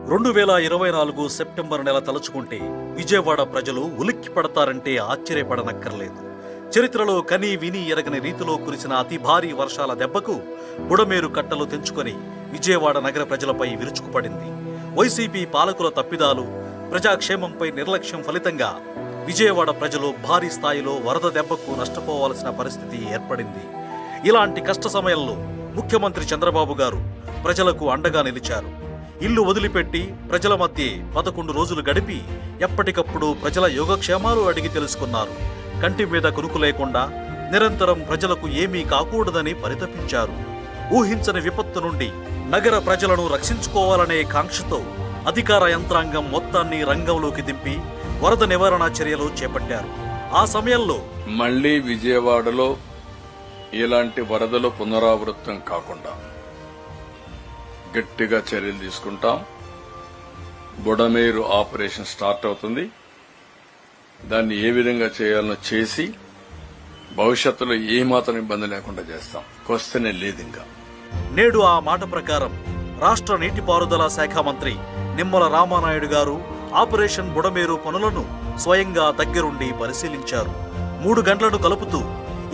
2024 September నెల తలుచుకుంటే విజయవాడ ప్రజలు ఉలిక్కి పడతారంటే ఆశ్చర్యపడనక్కర్లేదు. చరిత్రలో కనీ విని ఎరగని రీతిలో కురిసిన అతి భారీ వర్షాల దెబ్బకు బుడమేరు కట్టలు తెంచుకొని విజయవాడ నగర ప్రజలపై విరుచుకుపడింది. వైసీపీ పాలకుల తప్పిదాలు, ప్రజాక్షేమంపై నిర్లక్ష్యం ఫలితంగా విజయవాడ ప్రజలు భారీ స్థాయిలో వరద దెబ్బకు నష్టపోవాల్సిన పరిస్థితి ఏర్పడింది. ఇలాంటి కష్ట సమయంలో ముఖ్యమంత్రి చంద్రబాబు గారు ప్రజలకు అండగా నిలిచారు. ఇల్లు వదిలిపెట్టి ప్రజల మధ్య 11 రోజులు గడిపి ఎప్పటికప్పుడు ప్రజల యోగక్షేమాలు అడిగి తెలుసుకున్నారు. కంటి మీద కునుకు లేకుండా నిరంతరం ప్రజలకు ఏమీ కాకూడదని పరితపించారు. ఊహించని విపత్తు నుండి నగర ప్రజలను రక్షించుకోవాలనే కాంక్షతో అధికార యంత్రాంగం మొత్తాన్ని రంగంలోకి దింపి వరద నివారణ చర్యలు చేపట్టారు. ఆ సమయంలో మళ్లీ విజయవాడలో ఇలాంటి వరదలు పునరావృతం కాకుండా గట్టిగా చర్యలు తీసుకుంటాం. బుడమేరు ఆపరేషన్ స్టార్ట్ అవుతుంది. దాన్ని ఏ విధంగా చేయాలనో చేసి భవిష్యత్తులో ఏమాత్రం ఇబ్బంది లేకుండా చేస్తాం. క్వశ్చనే లేదు. ఇంకా నేడు ఆ మాట ప్రకారం రాష్ట్ర నీటిపారుదల శాఖ మంత్రి నిమ్మల రామానాయుడు గారు ఆపరేషన్ బుడమేరు పనులను స్వయంగా దగ్గరుండి పరిశీలించారు. 3 గంటలను కలుపుతూ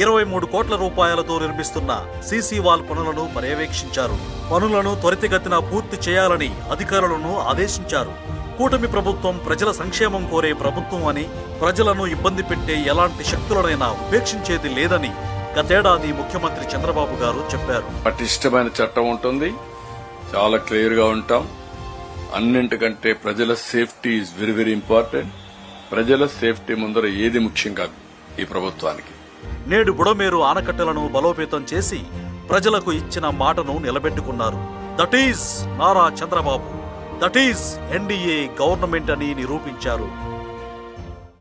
23 కోట్ల రూపాయలతో నిర్మిస్తున్న సీసీ వాల్ పనులను పర్యవేక్షించారు. పనులను త్వరితగతిన పూర్తి చేయాలని అధికారులను ఆదేశించారు. కూటమి ప్రభుత్వం ప్రజల సంక్షేమం కోరే ప్రభుత్వం అని, ప్రజలను ఇబ్బంది పెట్టే ఎలాంటి శక్తులనైనా ఉపేక్షించేది లేదని గతేడాది ముఖ్యమంత్రి చంద్రబాబు గారు చెప్పారు. పటిష్టమైన చట్టం ఉంటుంది, చాలా క్లియర్ గా ఉంటాం. అన్నింటికంటే ప్రజల safety is very very important. ప్రజల సేఫ్టీ ముందర ఏది ముఖ్యం కాదు ఈ ప్రభుత్వానికి. నేడు బుడమేరు ఆనకట్టలను బలోపేతం చేసి ప్రజలకు ఇచ్చిన మాటను నిలబెట్టుకున్నారు. That is Nara Chandrababu, that is NDA government అని నిరూపించారు.